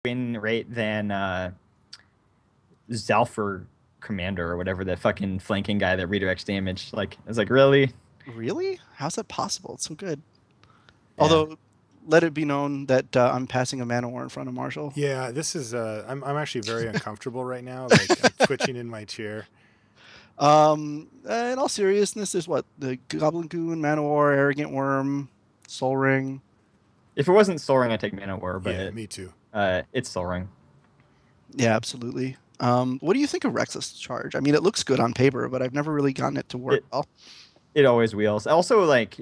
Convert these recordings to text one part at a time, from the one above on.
win rate than Zalfur Commander or whatever, the fucking flanking guy that redirects damage. Like, it's like, really? Really? How's that possible? It's so good. Yeah. Although, let it be known that I'm passing a mana war in front of Marshall. Yeah, this is. I'm actually very uncomfortable right now. Like I'm twitching in my chair. In all seriousness, there's what? The Goblin Goon, Mana War, Arrogant Worm, Soul Ring. If it wasn't Soul Ring, I'd take Mana War, but Yeah, me too. It's Soul Ring. Yeah, absolutely. What do you think of Rex's charge? I mean, it looks good on paper, but I've never really gotten it to work well. It always wheels. Also, like,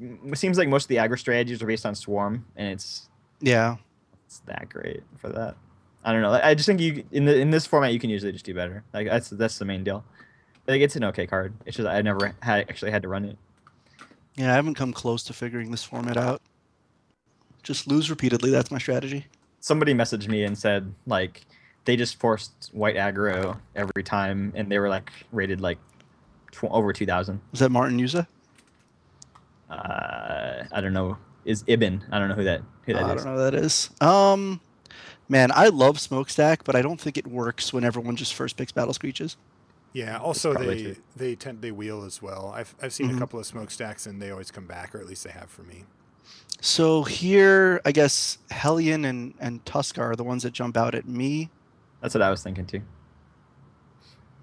it seems like most of the aggro strategies are based on Swarm, and it's that great for that. I don't know. I just think you in this format you can usually just do better. Like that's the main deal. Like it's an okay card. It's just I never actually had to run it. Yeah, I haven't come close to figuring this format out. Just lose repeatedly. That's my strategy. Somebody messaged me and said like they just forced white aggro every time, and they were like rated like over 2,000. Is that Martin Yuza? I don't know. Is Ibn? I don't know who that is. I don't know who that is. Man, I love Smokestack, but I don't think it works when everyone just first picks Battle Screeches. Yeah. Also, they wheel as well. I've seen a couple of smokestacks, and they always come back, or at least they have for me. So here, I guess Hellion and Tuskar are the ones that jump out at me. That's what I was thinking too.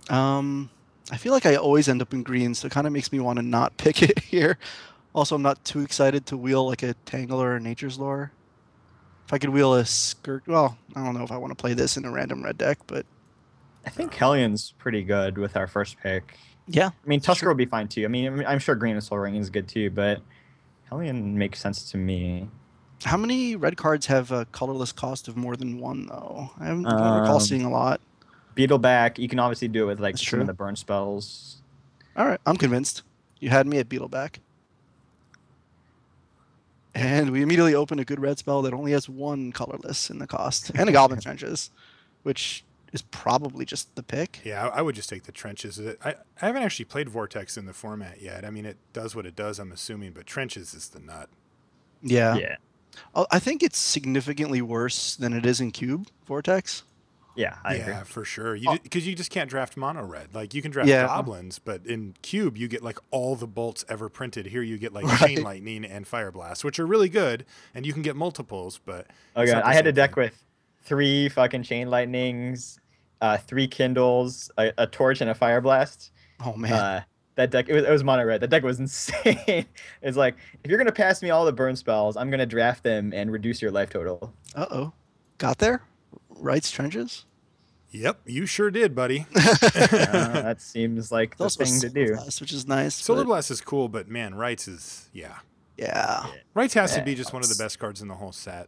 I feel like I always end up in green, so it kind of makes me want to not pick it here. Also, I'm not too excited to wheel like a Tangler or Nature's Lore. If I could wheel a Skirt, well, I don't know if I want to play this in a random red deck, but I think Hellion's pretty good with our first pick. Yeah. I mean, Tusker would be fine too. I mean, I'm sure Green and Soul Ring is good too, but Hellion makes sense to me. How many red cards have a colorless cost of more than one, though? I don't recall seeing a lot. Beetleback, you can obviously do it with like some of the burn spells. All right, I'm convinced. You had me at Beetleback. And we immediately open a good red spell that only has one colorless in the cost, and a Goblin Trenches, which is probably just the pick. Yeah, I would just take the Trenches. I haven't actually played Vortex in the format yet. I mean, it does what it does, I'm assuming, but Trenches is the nut. Yeah. Yeah. I think it's significantly worse than it is in Cube Vortex. Yeah, I agree. Yeah, for sure. Because you just can't draft mono red. Like, you can draft goblins, but in Cube, you get, like, all the bolts ever printed. Here you get, like, Chain Lightning and Fire Blast, which are really good, and you can get multiples, but... Oh, God. I had a deck with 3 fucking Chain Lightnings, 3 Kindles, a Torch, and a Fire Blast. Oh, man. That deck, it was mono red. That deck was insane. It's like, if you're going to pass me all the burn spells, I'm going to draft them and reduce your life total. Uh-oh. Got there? Wright's Trenches? Yep, you sure did, buddy. That seems like the thing to do. Blast, which is nice. Solar Blast is cool, but man, Wright's is, Yeah. Wright's has to be just one of the best cards in the whole set.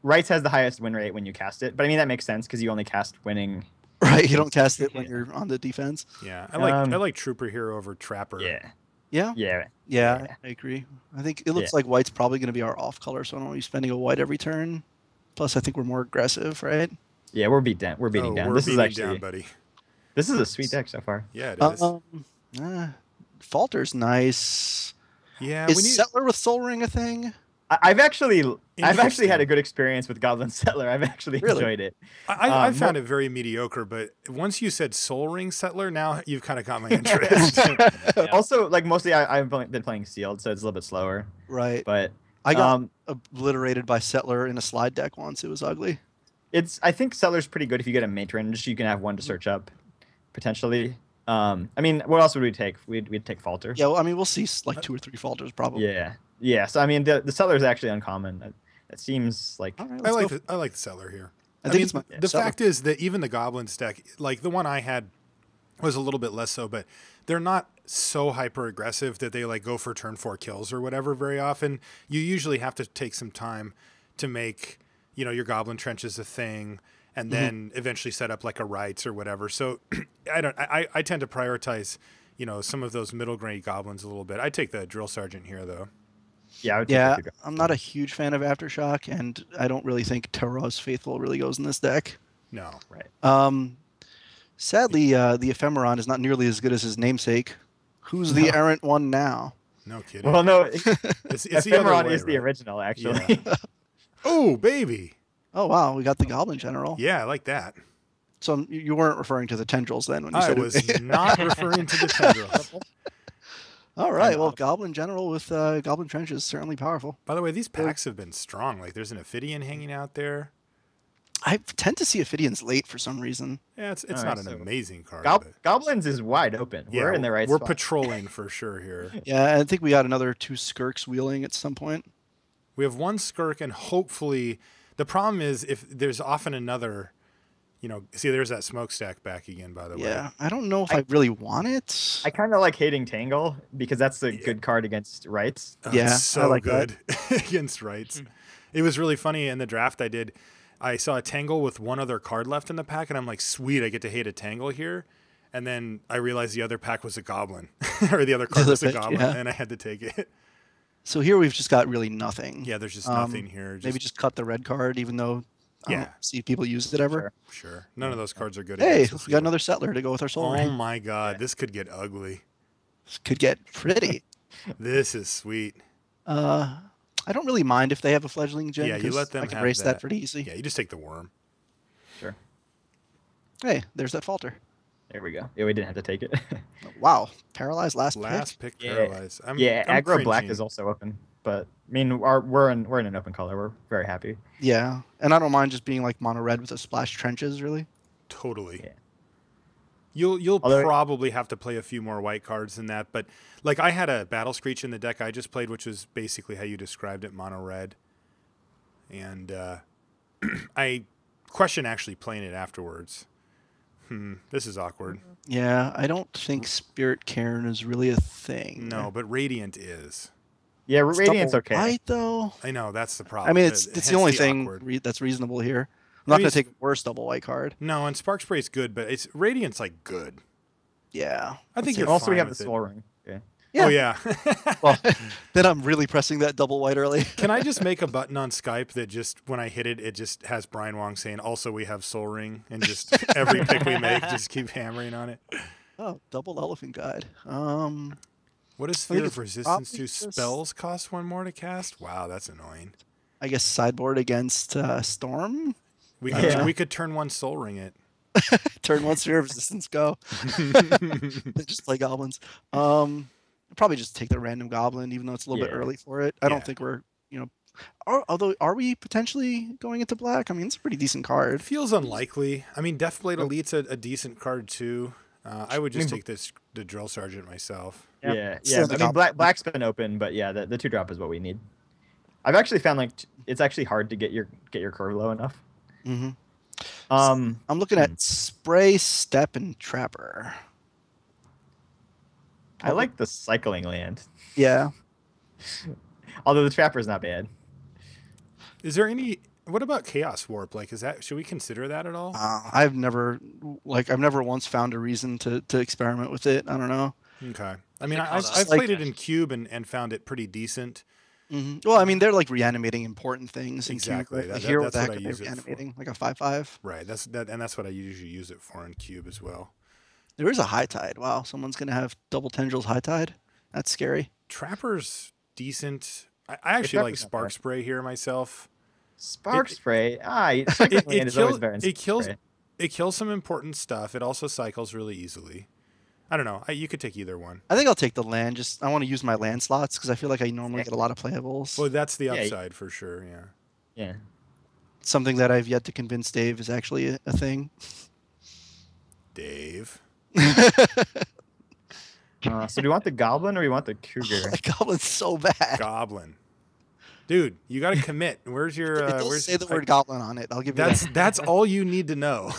Wright's has the highest win rate when you cast it, but I mean, that makes sense because you only cast winning. Right, you don't cast it when you're on the defense. Yeah, I like Trooper Hero over Trapper. Yeah, I agree. I think it looks like White's probably going to be our off color, so I don't want to be spending a white every turn. Plus, I think we're more aggressive, right? Yeah, we're beating down. We're beating down, buddy. This is a sweet deck so far. Yeah, it is. Falter's nice. Yeah, is Settler with Soul Ring a thing? I've actually had a good experience with Goblin Settler. I've actually enjoyed it. I found it very mediocre, but once you said Soul Ring Settler, now you've kind of got my interest. Also, like mostly I've been playing Sealed, so it's a little bit slower. Right. But I got obliterated by Settler in a slide deck once. It was ugly. I think Settler's pretty good if you get a matron. Just you can have one to search up, potentially. I mean, what else would we take? We'd take Falter. Yeah, well, I mean, we'll see like 2 or 3 Falters probably. Yeah. So I mean, the Settler is actually uncommon. It seems like I like the Settler here. I mean, the fact is that even the Goblins deck, like the one I had, was a little bit less so, but they're not so hyper aggressive that they like go for turn 4 kills or whatever very often. You usually have to take some time to make, your Goblin Trenches a thing, and then eventually set up like a Wrights or whatever. So I tend to prioritize, some of those middle grade goblins a little bit. I take the Drill Sergeant here though. Yeah, I'm not a huge fan of Aftershock, and I don't really think Terra's Faithful really goes in this deck. No. Right. Sadly, the Ephemeron is not nearly as good as his namesake. Who's the errant one now? No kidding. Well, no. It's Ephemeron is the original, actually. Yeah. Oh, baby. Oh wow, we got the Goblin General. Yeah, I like that. So you weren't referring to the tendrils then when you said I was not referring to the tendrils. All right, well, Goblin General with Goblin Trench is certainly powerful. By the way, these packs have been strong. Like, there's an Ophidian hanging out there. I tend to see Ophidians late for some reason. Yeah, it's not an amazing card. Goblins is wide open. Yeah, we're in the right spot. We're patrolling for sure here. Yeah, I think we got another 2 Skirks wheeling at some point. We have 1 Skirk, and hopefully... The problem is if there's often another... see, there's that smokestack back again, by the way. Yeah, I don't know if I really want it. I kind of like hating Tangle because that's a good card against Rights. Yeah, so I like good against Rights. It was really funny in the draft I did. I saw a Tangle with 1 other card left in the pack, and I'm like, sweet, I get to hate a Tangle here. And then I realized the other pack was a Goblin. Or the other card was a Goblin, and I had to take it. So here we've just got really nothing. Yeah, there's just nothing here. Maybe just cut the red card, even though I don't see people use it ever. Sure. None of those cards are good. Hey, we got another Settler to go with our Soul Ring. Oh my god, this could get ugly. This could get pretty. This is sweet. I don't really mind if they have a Fledgling Gen. Yeah, you let them I can race that pretty easy. Yeah, you just take the worm. Sure. Hey, there's that Falter. There we go. Yeah, we didn't have to take it. Wow, paralyzed last pick. Paralyzed. I'm aggro cringing. black is also open, but I mean we're in an open color. We're very happy. Yeah, and I don't mind just being like mono red with a splash trenches. Really. Totally. Yeah. You'll probably have to play a few more white cards than that, but like I had a Battle Screech in the deck I just played, which was basically how you described it, mono red, and I question actually playing it afterwards. This is awkward. Yeah, I don't think Spirit Cairn is really a thing. No, but Radiant is. Yeah, Radiant's okay. White though. I know that's the problem. I mean, it's the only thing that's reasonable here. I'm not going to take a worse double white card. No, and Spark Spray is good, but it's Radiant's like good. Yeah, I think you're also fine we have the with Soul Ring. Okay. Yeah. Oh yeah. Well, then I'm really pressing that double white early. Can I just make a button on Skype that just when I hit it, it just has Brian Wong saying, "Also, we have Soul Ring," and just every pick we make, just keep hammering on it. Oh, double Elephant Guide. What does Sphere of Resistance do? Spells cost 1 more to cast? Wow, that's annoying. I guess sideboard against Storm. We could turn 1 Soul Ring it. Turn 1 Sphere of Resistance, go. Just play goblins. Probably just take the random goblin, even though it's a little bit early for it. I don't think we're, although are we potentially going into black? I mean, it's a pretty decent card. It feels unlikely. I mean, Deathblade Elite's a decent card too. I would just take the Drill Sergeant myself. Yeah. I mean, black's been open, but yeah, the 2-drop is what we need. I've actually found like it's actually hard to get your curve low enough. Mm-hmm. I'm looking at Spray, Step, and Trapper. I like the cycling land. Yeah. Although the Trapper is not bad. Is there any? What about Chaos Warp? Like, should we consider that at all? I've never once found a reason to experiment with it. I don't know. Okay. I mean, I've played it in Cube and found it pretty decent. Mm-hmm. Well, I mean, they're like reanimating important things. Exactly. That's what I use reanimating, like a 5/5. Right. That's what I usually use it for in Cube as well. There is a High Tide. Wow, someone's gonna have double tendrils High Tide. That's scary. Trapper's decent. I actually like Spark Spray here myself. Spark Spray. It kills some important stuff. It also cycles really easily. I don't know. You could take either one. I think I'll take the land. I want to use my land slots because I feel like I normally get a lot of playables. Well, that's the upside for sure. Yeah. Yeah. Something that I've yet to convince Dave is actually a thing. Dave. So do you want the Goblin or you want the Cougar? The Goblin's so bad. Goblin. Dude, you got to commit. Where's your? Say the word Goblin on it. I'll give you that. That's all you need to know.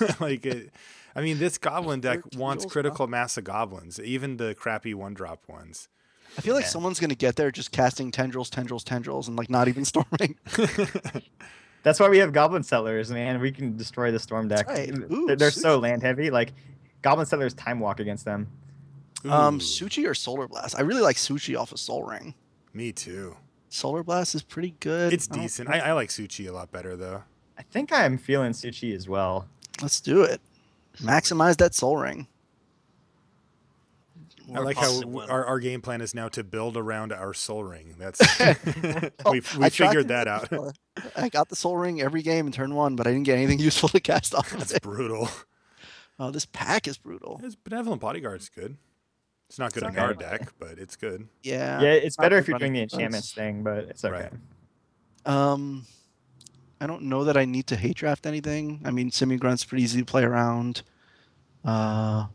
I mean, this Goblin deck wants critical mass of goblins, even the crappy 1-drop ones. I feel like someone's gonna get there just casting tendrils, and like not even storming. That's why we have Goblin Settlers, man. We can destroy the Storm deck. Right. They're so land heavy. Like Goblin Settlers time walk against them. Suchi or Solar Blast? I really like Suchi off of Soul Ring. Me too. Solar Blast is pretty good. It's decent. I like Suchi a lot better though. I think I'm feeling Suchi as well. Let's do it. Maximize that Soul Ring. I like how our game plan is now to build around our Soul Ring. That's we figured that out. I got the Soul Ring every game in turn 1, but I didn't get anything useful to cast off of That's it. brutal. Oh, this pack is brutal. His Benevolent Bodyguard's good. It's not good in our deck, but it's good. Yeah. Yeah, it's better if you're doing the enchantments thing, but it's okay. Right. I don't know that I need to hate draft anything. I mean, Semi-Grunt's pretty easy to play around. I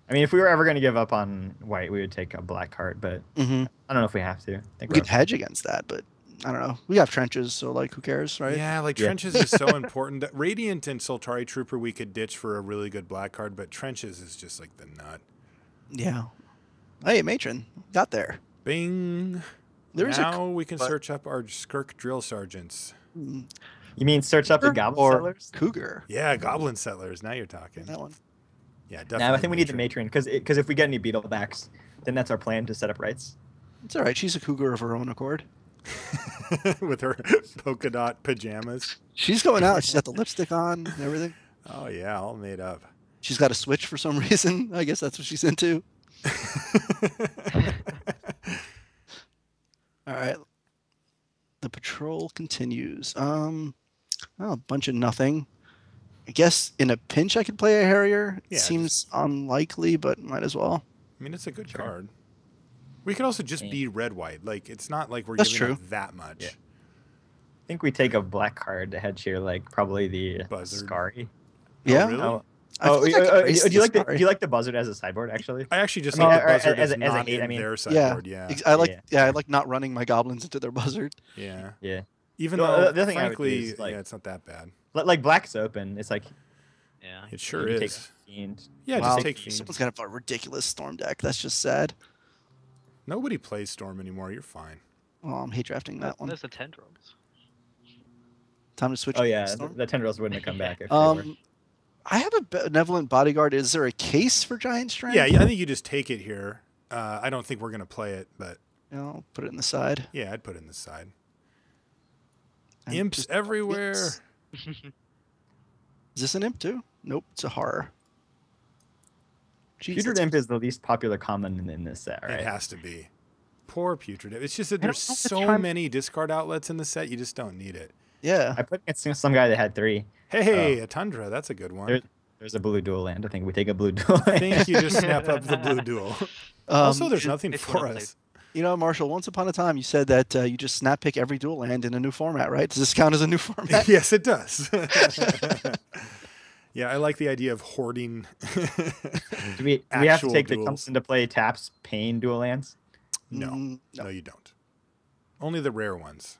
mean, if we were ever going to give up on white, we would take a black card, but I don't know if we have to. We could hedge against that, but I don't know. We have trenches, so like, who cares, right? Yeah, like trenches is so important. That Radiant and Soltari Trooper we could ditch for a really good black card, but trenches is just like the nut. Yeah. Hey, Matron, got there. Bing. Now we can search up our Skirk drill sergeants. You mean search up the Goblin Settlers? Cougar. Yeah, Goblin Settlers. Now you're talking. That one. Yeah, definitely. Now I think we need the Matron because if we get any Beetlebacks, then that's our plan to set up rights. It's all right. She's a cougar of her own accord. With her polka dot pajamas. She's going out. She's got the lipstick on and everything. Oh, yeah, all made up. She's got a Switch for some reason. I guess that's what she's into. All right. The patrol continues. A bunch of nothing. I guess in a pinch I could play a Harrier. It seems unlikely, but might as well. I mean, it's a good card. We could also just be red-white. Like, it's not like we're giving up that much. Yeah. I think we take a black card to hedge here, like probably the Buzzard. Scary. Yeah. Oh, really? Do you like the Buzzard as a sideboard? Actually, I actually just like the Buzzard as not a hate, in their sideboard. Yeah. I like not running my goblins into their Buzzard. Yeah. Yeah. Even though, the thing frankly, is, like, it's not that bad. Like black's open. It's like, it sure is. Take Fiend. Yeah, wow, just take Fiend. Someone's got a ridiculous Storm deck. That's just sad. Nobody plays Storm anymore. You're fine. Oh, I'm hate drafting that one. There's the Tendrils. Time to switch. Oh yeah, the Tendrils wouldn't have come back. If I have a Benevolent Bodyguard. Is there a case for Giant Strength? Yeah, I think you just take it here. I don't think we're gonna play it, but I'll put it in the side. Yeah, I'd put it in the side. Imps everywhere. Is this an imp too? Nope, it's a horror. Putrid Imp is the least popular common in this set, right? It has to be. Poor Putrid Imp. It's just that there's so many discard outlets in the set, you just don't need it. Yeah. I put against some guy that had 3. Hey, a Tundra. That's a good one. There's a blue dual land. I think we take a blue dual land. I think you just snap up the blue dual. Also, there's nothing for us. You know, Marshall, once upon a time you said that you just snap pick every dual land in a new format, right? Does this count as a new format? Yes, it does. Yeah, I like the idea of hoarding. Do we have to take the comes into play taps pain dual lands? No, you don't. Only the rare ones.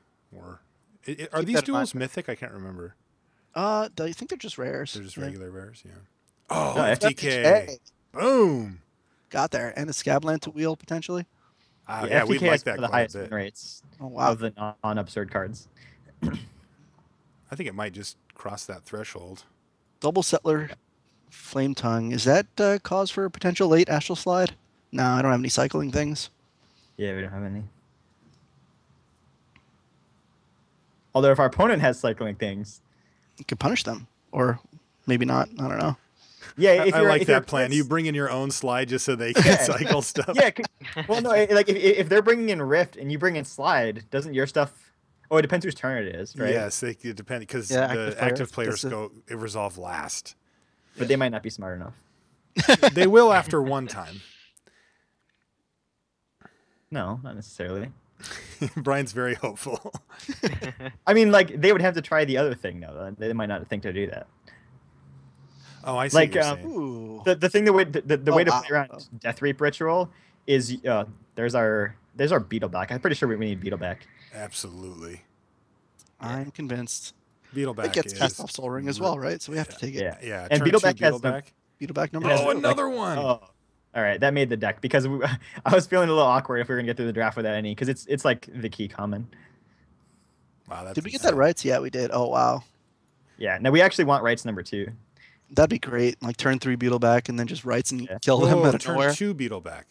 Are these duels mythic? I can't remember. I think they're just rares. They're just regular rares, yeah. Oh, FTK. Boom. Got there. And a Scabland to wheel, potentially. Yeah, we'd like that the highest win rates of the non-absurd cards. I think it might just cross that threshold. Double Settler, Flame Tongue. Is that cause for a potential late Astral Slide? No, I don't have any cycling things. Yeah, we don't have any. Although if our opponent has cycling things, you can punish them, or maybe not. I don't know. Yeah, I like that plan. You bring in your own slide just so they can cycle stuff. Yeah, well, no, like if they're bringing in Rift and you bring in Slide, doesn't your stuff? Oh, it depends whose turn it is, right? Yes, it depends because the active players resolve last. But they might not be smart enough. They will after one time. No, not necessarily. Brian's very hopeful. I mean, like they would have to try the other thing though. They might not think to do that. Oh, I see. Like the thing the way to play around Death Reap Ritual is there's our Beetleback. I'm pretty sure we need Beetleback. Absolutely. I'm convinced. Beetleback it gets cast off Soul Ring as well, right? So we have to take it. Yeah. And Beetleback has Beetleback number. Oh, another one. Oh. All right, that made the deck because I was feeling a little awkward if we were gonna get through the draft without any because it's like the key common. Wow, that's did we get that right? Yeah, we did. Oh wow. Yeah. Now we actually want rights number 2. That'd be great. Like turn 3 Beetleback and then just rights and kill them out of nowhere. Turn 2 Beetleback.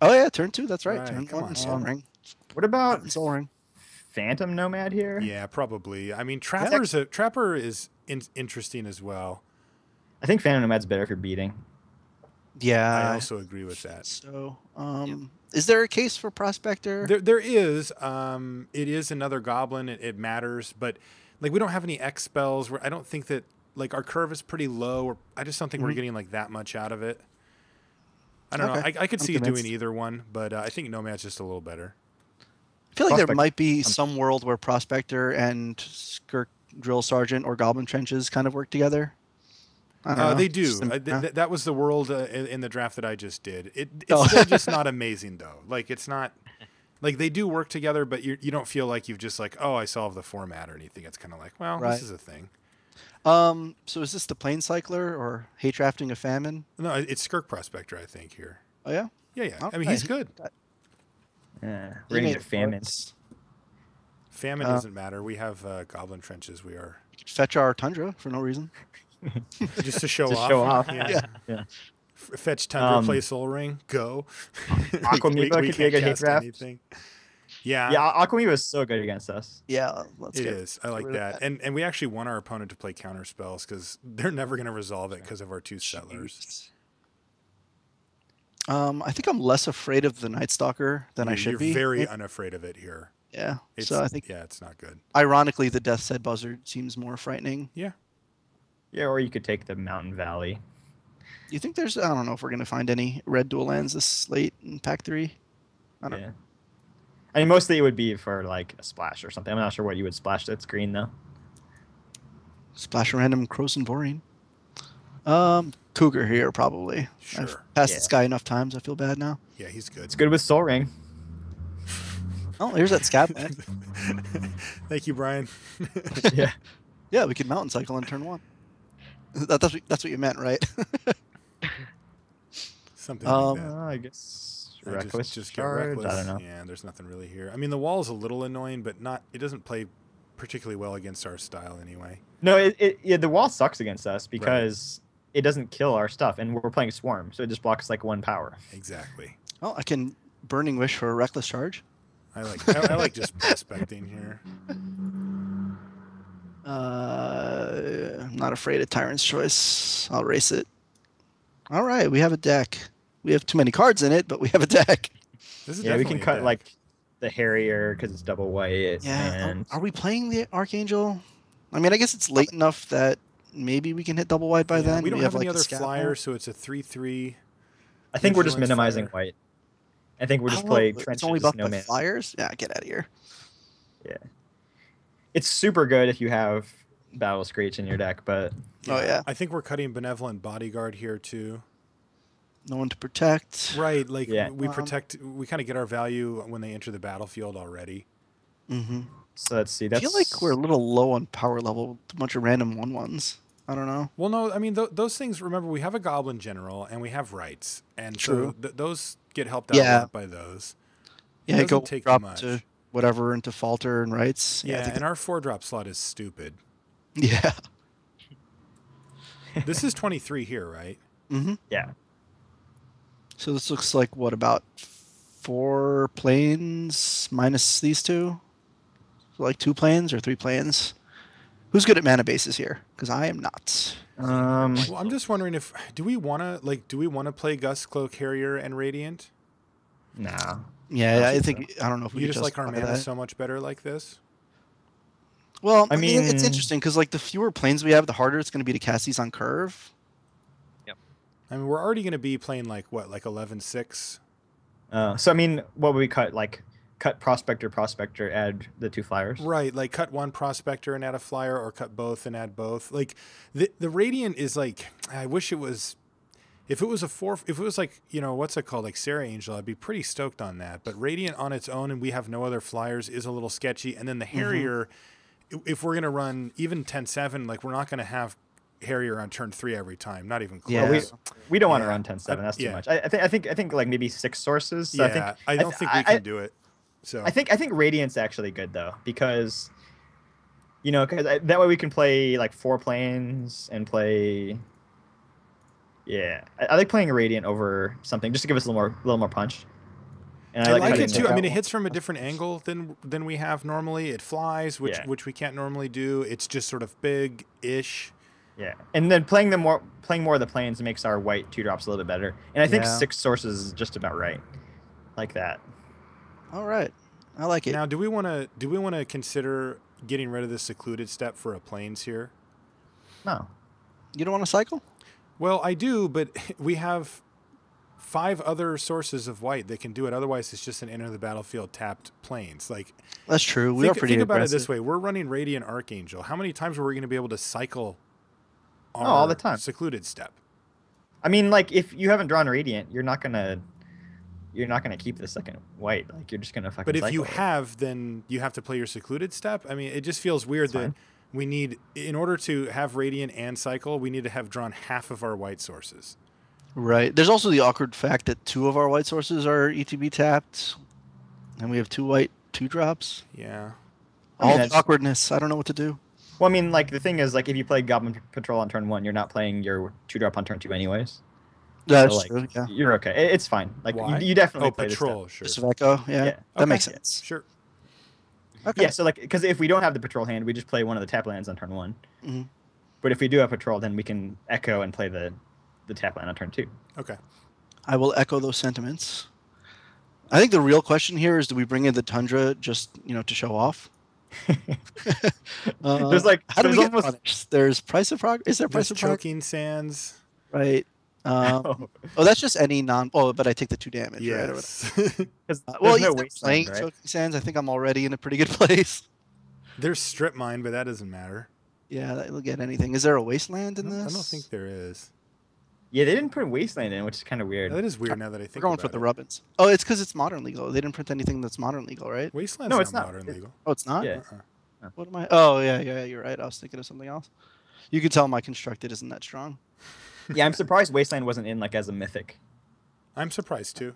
Oh yeah, turn 2. That's right. Turn 1 Soul Ring. What about Soul Ring? Phantom Nomad here? Yeah, probably. I mean, Trapper is interesting as well. I think Phantom Nomad's better if you're beating. Yeah, I also agree with that. So, is there a case for Prospector? There is. It is another goblin. It matters, but like we don't have any X spells. I don't think that like our curve is pretty low. I just don't think we're getting like that much out of it. I don't know. I could see you doing either one, but I think Nomad's just a little better. I feel like there might be some world where Prospector and Skirk Drill Sergeant or Goblin Trenches kind of work together. They do. That was the world in the draft that I just did. It's still just not amazing though. Like it's not like they do work together, but you don't feel like you've just like, oh, I solved the format or anything. It's kind of like, well, this is a thing. So is this the Plane Cycler or Hate Drafting a Famine? No, it's Skirk Prospector, I think here. Oh yeah. Yeah. Okay. I mean, he's good. Yeah, we're gonna get Famine. Famine doesn't matter. We have Goblin Trenches. We are fetch our Tundra for no reason. Just to show off. Yeah. Fetch Tundra, play Soul Ring, go. Aquamoeba could be a good hate draft. Anything. Yeah. Yeah, Aquamoeba is so good against us. Yeah, it is. I like that. And we actually want our opponent to play counter spells because they're never going to resolve it because of our 2 settlers. I think I'm less afraid of the Night Stalker than I should be. You're very unafraid of it here. Yeah. So I think it's not good. Ironically, the Death's Head Buzzard seems more frightening. Yeah. Yeah, or you could take the Mountain Valley. You think there's? I don't know if we're gonna find any red dual lands this late in Pack 3. I don't know. I mean, mostly it would be for like a splash or something. I'm not sure what you would splash that's green though. Splash a random Krosan Vorine. Cougar here probably. Sure. I've passed this guy enough times. I feel bad now. Yeah, he's good. It's good with Soul Ring. Oh, here's that Scab back. Thank you, Brian. Yeah. Yeah, we could Mountain Cycle on turn 1. That's what you meant, right? Something like that. I guess Reckless just Charge. get reckless. I don't know. Yeah, there's nothing really here. I mean, the wall is a little annoying, but it doesn't play particularly well against our style anyway. No, the wall sucks against us because it doesn't kill our stuff, and we're playing Swarm, so it just blocks like 1 power. Exactly. Oh, I can Burning Wish for a Reckless Charge. I like just prospecting here. I'm not afraid of Tyrant's Choice. I'll race it. All right, we have a deck. We have too many cards in it, but we have a deck. We can cut like the Harrier because it's double white. Yeah. And... Are we playing the Archangel? I mean, I guess it's late enough that maybe we can hit double white by then. We don't have any other flyers, so it's a 3/3. I think we're just minimizing white. I think we're just playing trenches. It's only about the flyers? Yeah, get out of here. Yeah. It's super good if you have Battle Screech in your deck, but... I think we're cutting Benevolent Bodyguard here, too. No one to protect. Right, like we protect... We kind of get our value when they enter the battlefield already. Mm-hmm. So let's see. I feel like we're a little low on power level. A bunch of random 1/1s. I don't know. Well, no, I mean, those things, remember, we have a Goblin General, and we have Rights. And so those get helped out a lot by those. Yeah, go take drop much. To whatever into Falter and Rights. Yeah, and our 4-drop slot is stupid. Yeah. This is 23 here, right? Mm-hmm. Yeah. So this looks like, what, about 4 planes minus these 2? So like 2 planes or 3 planes? Who's good at mana bases here? Because I am not. Well, I'm just wondering if do we want to play Gust, Cloak, Harrier, and Radiant? No. Yeah, I don't know if we just like our mana so much better like this. Well, I mean, it's interesting because like the fewer planes we have, the harder it's going to be to cast these on curve. Yep. I mean, we're already going to be playing like 11-6. So I mean, what would we cut? Like cut Prospector, add the 2 flyers. Right, like cut 1 Prospector and add a flyer, or cut both and add both. Like the Radiant is like, I wish it was. If it was if it was like, what's it called, like Sarah Angel, I'd be pretty stoked on that. But Radiant on its own, and we have no other flyers, is a little sketchy. And then the Harrier, if we're gonna run even 10-7, like we're not gonna have Harrier on turn 3 every time, not even close. Yeah, we don't want to run 10-7. That's too much. I think like maybe 6 sources. So I don't think we can do it. So I think Radiant's actually good though, because that way we can play like 4 planes and play. Yeah, I like playing Radiant over something just to give us a little more punch. And I like it too. I mean, it hits from a different angle than we have normally. It flies, which we can't normally do. It's just sort of big-ish. Yeah, and then playing more of the planes makes our white 2-drops a little bit better. And I think Yeah. 6 sources is just about right, like that. All right, I like it. Now, do we want to consider getting rid of the secluded step for a planes here? No. You don't want to cycle? Well, I do, but we have 5 other sources of white that can do it. Otherwise, it's just an enter the battlefield tapped planes. Like, that's true. We are pretty think about aggressive. it this way: we're running Radiant Archangel. How many times were we going to be able to cycle our all the time. secluded step? I mean, like, if you haven't drawn Radiant, you're not gonna keep the second white. Like, you're just gonna fucking. But if you cycle it. have, then you have to play your secluded step. I mean, it just feels weird that we need, in order to have Radiant and cycle, we need to have drawn half of our white sources. Right. There's also the awkward fact that 2 of our white sources are ETB tapped, and we have 2 white 2-drops. Yeah. All the awkwardness. I don't know what to do. Well, I mean, like, the thing is, like, if you play Goblin Patrol on turn 1, you're not playing your 2-drop on turn 2 anyways. That's so, like, true. Yeah. You're okay. It's fine. Like, Why? you definitely play patrol. this Sure. Just echo. Yeah. That makes sense. Sure. Okay. Yeah. So, like, because if we don't have the patrol hand, we just play one of the tap lands on turn 1. Mm-hmm. But if we do have patrol, then we can echo and play the tap land on turn 2. Okay. I will echo those sentiments. I think the real question here is: do we bring in the Tundra just to show off? There's like how do we get punished? There's price of progress. Is there price of progress? Choking Sands. Right. Oh, that's just any non. Oh, but I take the 2 damage. Yes. Right? Well, no wasteland, playing right? Choking Sands. I think I'm already in a pretty good place. There's Strip Mine, but that doesn't matter. Yeah, that will get anything. Is there a wasteland in this? I don't think there is. Yeah, they didn't put wasteland in, which is kind of weird. That is weird now that I think. We're going for the Rubbins. Oh, it's because it's modern legal. They didn't print anything that's modern legal, right? Wasteland's No, it's not modern legal. Oh, it's not? Yeah. What am I? Oh, yeah, you're right. I was thinking of something else. You can tell my constructed isn't that strong. Yeah, I'm surprised wasteland wasn't in like as a mythic. I'm surprised too.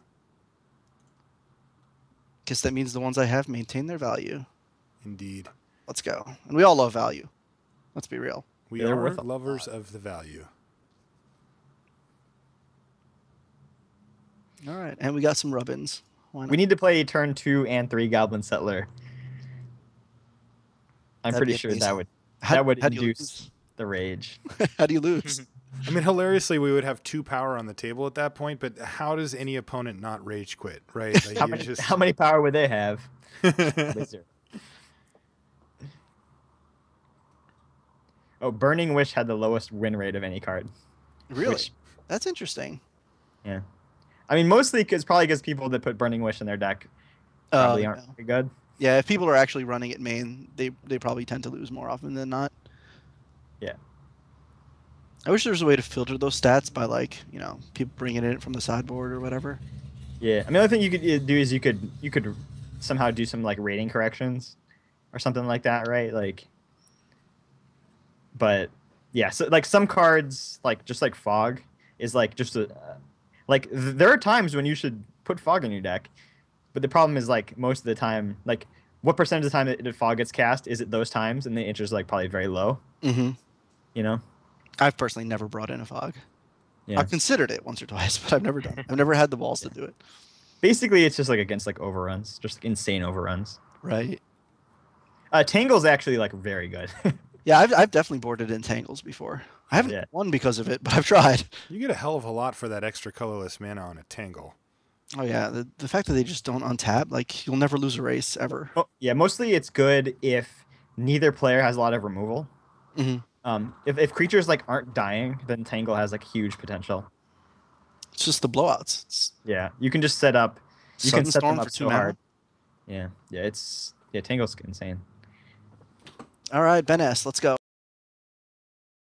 Guess that means the ones I have maintain their value. Indeed. Let's go. And we all love value. Let's be real. We are lovers of the value. All right, and we got some Rubbins. We need to play turn 2 and 3 Goblin Settler. I'm pretty sure that would induce the rage. How do you lose? I mean, hilariously, we would have 2 power on the table at that point, but how does any opponent not rage quit, right? Like, how many power would they have? Oh, Burning Wish had the lowest win rate of any card. Really? That's interesting. Yeah. I mean, mostly probably because people that put Burning Wish in their deck probably aren't very good. Yeah, if people are actually running it main, they probably tend to lose more often than not. Yeah. I wish there was a way to filter those stats by, like, people bringing it in from the sideboard or whatever. Yeah. I mean, the thing you could do is you could somehow do some, like, rating corrections or something like that, right? Like, but yeah, so like some cards, like just like Fog is like just there are times when you should put Fog in your deck, but the problem is, like, most of the time, like, what percentage of the time that Fog gets cast is it those times, and the interest is like probably very low. Mm-hmm. I've personally never brought in a Fog. Yeah. I've considered it once or twice, but I've never done it. I've never had the balls to do it. Basically, it's just like against like overruns, just like insane overruns. Right. Tangle's actually like very good. Yeah, I've definitely boarded in Tangles before. I haven't won because of it, but I've tried. You get a hell of a lot for that extra colorless mana on a Tangle. Oh yeah, the fact that they just don't untap, like, you'll never lose a race ever. Oh, yeah, mostly it's good if neither player has a lot of removal. Mm-hmm. If creatures like aren't dying, then Tangle has like huge potential. It's just the blowouts. Yeah, you can just set up. You can set them up for 2 so hard. Yeah, Tangle's insane. All right, Ben S, let's go.